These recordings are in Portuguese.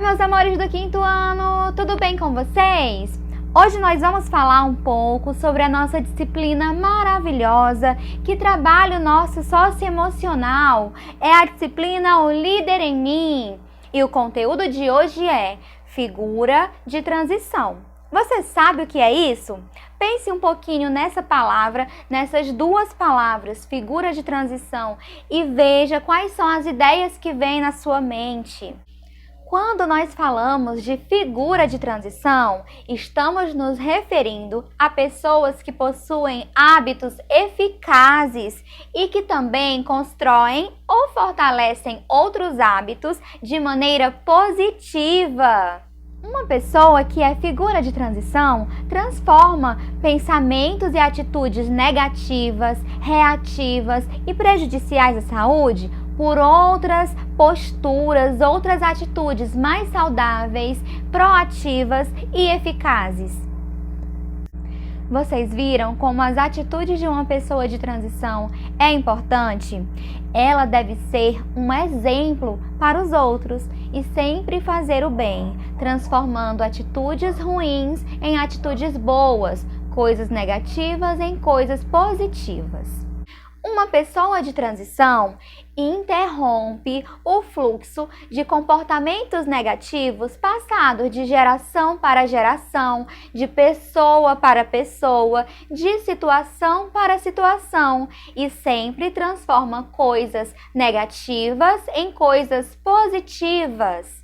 Meus amores do quinto ano, tudo bem com vocês? Hoje nós vamos falar um pouco sobre a nossa disciplina maravilhosa que trabalha o nosso socioemocional. É a disciplina O Líder em Mim. E o conteúdo de hoje é figura de transição. Você sabe o que é isso? Pense um pouquinho nessa palavra, nessas duas palavras, figura de transição, e veja quais são as ideias que vêm na sua mente. Quando nós falamos de figura de transição, estamos nos referindo a pessoas que possuem hábitos eficazes e que também constroem ou fortalecem outros hábitos de maneira positiva. Uma pessoa que é figura de transição transforma pensamentos e atitudes negativas, reativas e prejudiciais à saúde por outras posturas, outras atitudes mais saudáveis, proativas e eficazes. Vocês viram como as atitudes de uma pessoa de transição é importante? Ela deve ser um exemplo para os outros e sempre fazer o bem, transformando atitudes ruins em atitudes boas, coisas negativas em coisas positivas. Uma pessoa de transição interrompe o fluxo de comportamentos negativos passados de geração para geração, de pessoa para pessoa, de situação para situação e sempre transforma coisas negativas em coisas positivas.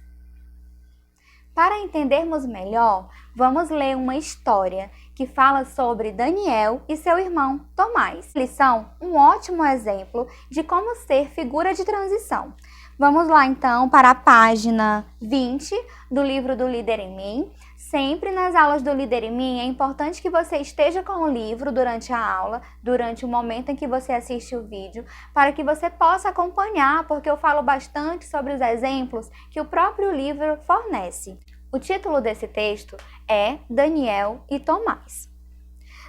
Para entendermos melhor, vamos ler uma história que fala sobre Daniel e seu irmão Tomás. Eles são um ótimo exemplo de como ser figura de transição. Vamos lá então para a página 20 do livro do Líder em Mim. Sempre nas aulas do Líder em Mim é importante que você esteja com o livro durante a aula, durante o momento em que você assiste o vídeo, para que você possa acompanhar, porque eu falo bastante sobre os exemplos que o próprio livro fornece. O título desse texto é Daniel e Tomás.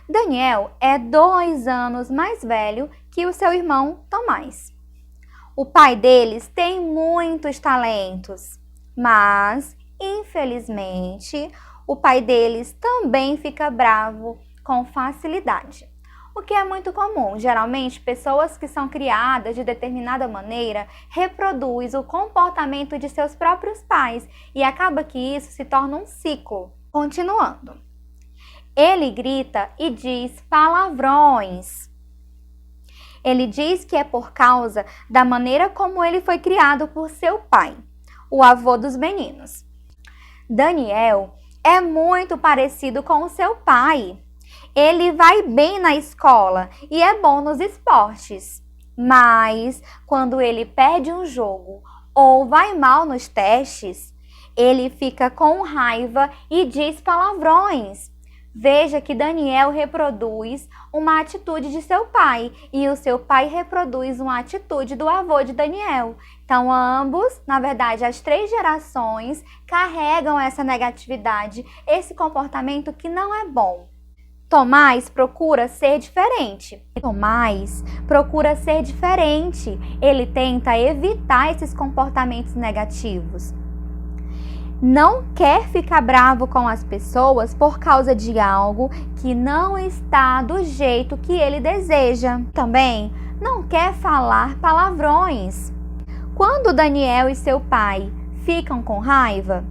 Daniel é 2 anos mais velho que o seu irmão Tomás. O pai deles tem muitos talentos, mas, infelizmente, o pai deles também fica bravo com facilidade. O que é muito comum. Geralmente, pessoas que são criadas de determinada maneira reproduzem o comportamento de seus próprios pais e acaba que isso se torna um ciclo. Continuando. Ele grita e diz palavrões. Ele diz que é por causa da maneira como ele foi criado por seu pai, o avô dos meninos. Daniel é muito parecido com o seu pai. Ele vai bem na escola e é bom nos esportes, mas quando ele perde um jogo ou vai mal nos testes, ele fica com raiva e diz palavrões. Veja que Daniel reproduz uma atitude de seu pai e o seu pai reproduz uma atitude do avô de Daniel. Então, ambos, na verdade, as 3 gerações carregam essa negatividade, esse comportamento que não é bom. Tomás procura ser diferente. Ele tenta evitar esses comportamentos negativos. Não quer ficar bravo com as pessoas por causa de algo que não está do jeito que ele deseja. Também não quer falar palavrões. Quando Daniel e seu pai ficam com raiva,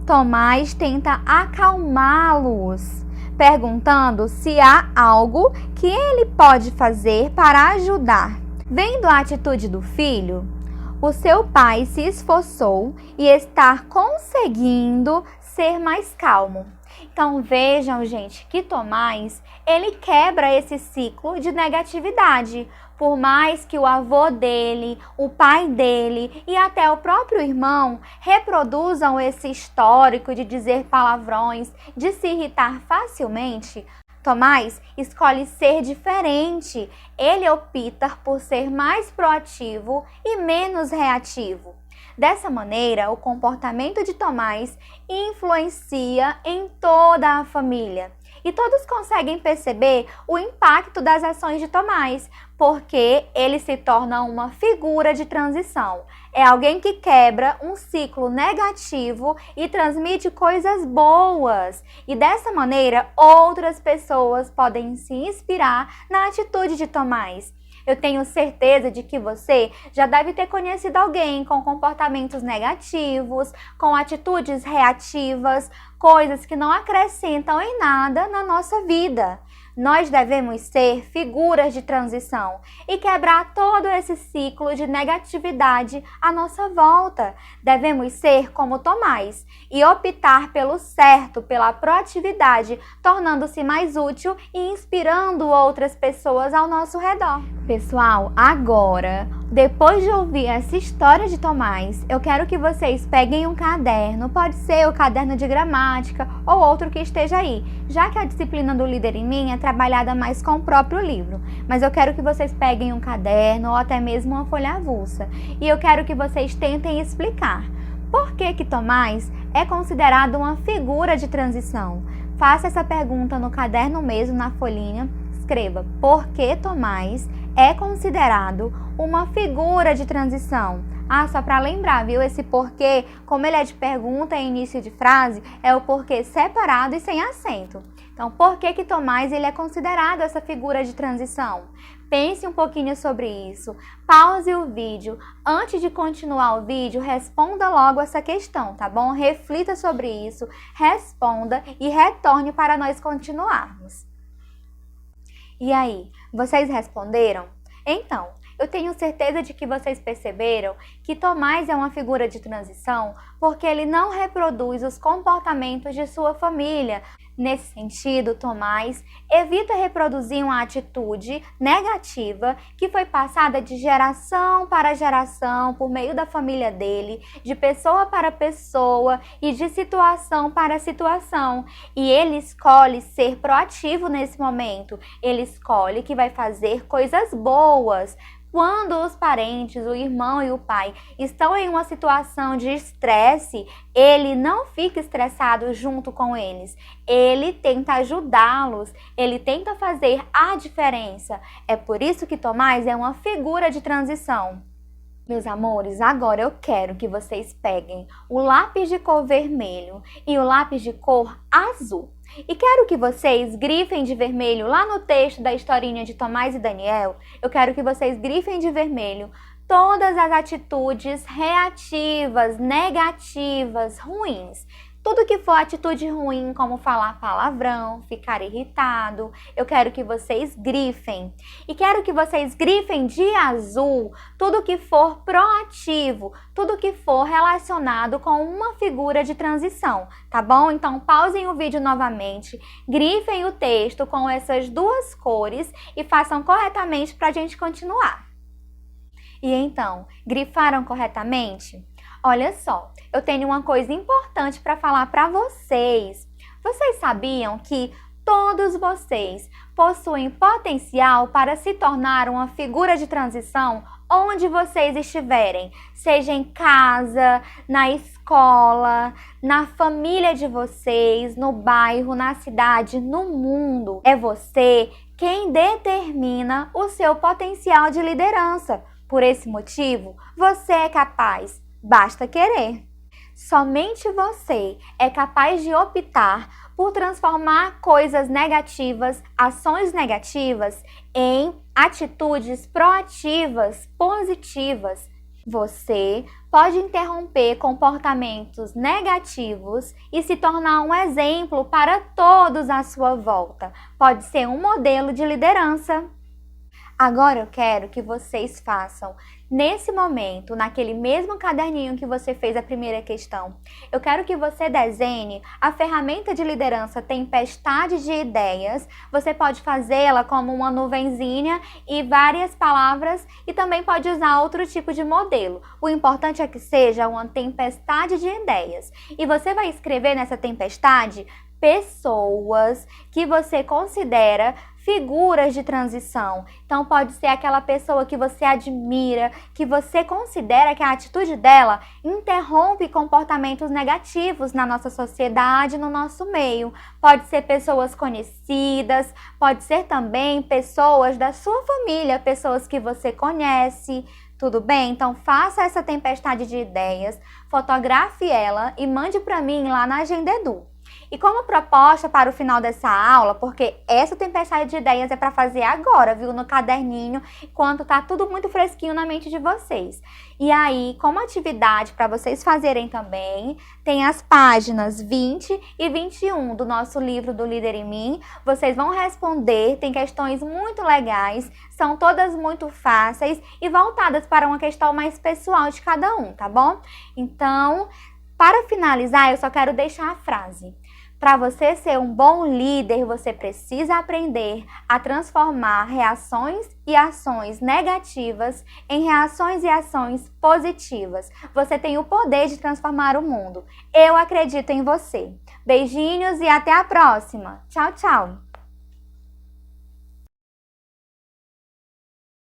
Tomás tenta acalmá-los, perguntando se há algo que ele pode fazer para ajudar. Vendo a atitude do filho, o seu pai se esforçou e está conseguindo ser mais calmo. Então vejam, gente, que Tomás, ele quebra esse ciclo de negatividade. Por mais que o avô dele, o pai dele e até o próprio irmão reproduzam esse histórico de dizer palavrões, de se irritar facilmente, Tomás escolhe ser diferente. Ele opta por ser mais proativo e menos reativo. Dessa maneira, o comportamento de Tomás influencia em toda a família E todos conseguem perceber o impacto das ações de Tomás, porque ele se torna uma figura de transição. É alguém que quebra um ciclo negativo e transmite coisas boas. E dessa maneira, outras pessoas podem se inspirar na atitude de Tomás. Eu tenho certeza de que você já deve ter conhecido alguém com comportamentos negativos, com atitudes reativas, coisas que não acrescentam em nada na nossa vida. Nós devemos ser figuras de transição e quebrar todo esse ciclo de negatividade à nossa volta. Devemos ser como Tomás e optar pelo certo, pela proatividade, tornando-se mais útil e inspirando outras pessoas ao nosso redor. Pessoal, agora, depois de ouvir essa história de Tomás, eu quero que vocês peguem um caderno, pode ser o caderno de gramática ou outro que esteja aí, já que a disciplina do Líder em Mim é trabalhada mais com o próprio livro. Mas eu quero que vocês peguem um caderno ou até mesmo uma folha avulsa e eu quero que vocês tentem explicar por que Tomás é considerado uma figura de transição. Faça essa pergunta no caderno mesmo, na folhinha. Escreva por que Tomás é considerado uma figura de transição. Só para lembrar, viu? Esse porquê, como ele é de pergunta e início de frase, é o porquê separado e sem acento. Então, por que Tomás ele é considerado essa figura de transição? Pense um pouquinho sobre isso. Pause o vídeo. Antes de continuar o vídeo, responda logo essa questão, tá bom? Reflita sobre isso, responda e retorne para nós continuarmos. E aí, vocês responderam? Então, eu tenho certeza de que vocês perceberam que Tomás é uma figura de transição porque ele não reproduz os comportamentos de sua família. Nesse sentido, Tomás evita reproduzir uma atitude negativa que foi passada de geração para geração por meio da família dele, de pessoa para pessoa e de situação para situação. E ele escolhe ser proativo nesse momento. Ele escolhe que vai fazer coisas boas. Quando os parentes, o irmão e o pai estão em uma situação de estresse, ele não fica estressado junto com eles. Ele tenta ajudá-los, ele tenta fazer a diferença. É por isso que Tomás é uma figura de transição. Meus amores, agora eu quero que vocês peguem o lápis de cor vermelho e o lápis de cor azul. E quero que vocês grifem de vermelho lá no texto da historinha de Tomás e Daniel. Eu quero que vocês grifem de vermelho todas as atitudes reativas, negativas, ruins. Tudo que for atitude ruim, como falar palavrão, ficar irritado, eu quero que vocês grifem. E quero que vocês grifem de azul tudo que for proativo, tudo que for relacionado com uma figura de transição, tá bom? Então, pausem o vídeo novamente, grifem o texto com essas duas cores e façam corretamente para a gente continuar. E então, grifaram corretamente? Olha só, eu tenho uma coisa importante para falar para vocês. Vocês sabiam que todos vocês possuem potencial para se tornar uma figura de transição onde vocês estiverem, seja em casa, na escola, na família de vocês, no bairro, na cidade, no mundo. É você quem determina o seu potencial de liderança. Por esse motivo, você é capaz. Basta querer. Somente você é capaz de optar por transformar coisas negativas, ações negativas, em atitudes proativas, positivas. Você pode interromper comportamentos negativos e se tornar um exemplo para todos à sua volta. Pode ser um modelo de liderança. Agora eu quero que vocês façam, nesse momento, naquele mesmo caderninho que você fez a primeira questão, eu quero que você desenhe a ferramenta de liderança Tempestade de Ideias. Você pode fazê-la como uma nuvenzinha e várias palavras e também pode usar outro tipo de modelo. O importante é que seja uma tempestade de ideias. E você vai escrever nessa tempestade pessoas que você considera figuras de transição. Então pode ser aquela pessoa que você admira, que você considera que a atitude dela interrompe comportamentos negativos na nossa sociedade, no nosso meio. Pode ser pessoas conhecidas, pode ser também pessoas da sua família, pessoas que você conhece. Tudo bem? Então faça essa tempestade de ideias, fotografe ela e mande para mim lá na Agenda Edu. E como proposta para o final dessa aula, porque essa tempestade de ideias é para fazer agora, viu? No caderninho, enquanto tá tudo muito fresquinho na mente de vocês. E aí, como atividade para vocês fazerem também, tem as páginas 20 e 21 do nosso livro do Líder em Mim. Vocês vão responder, tem questões muito legais, são todas muito fáceis e voltadas para uma questão mais pessoal de cada um, tá bom? Então, para finalizar, eu só quero deixar a frase. Para você ser um bom líder, você precisa aprender a transformar reações e ações negativas em reações e ações positivas. Você tem o poder de transformar o mundo. Eu acredito em você. Beijinhos e até a próxima. Tchau, tchau!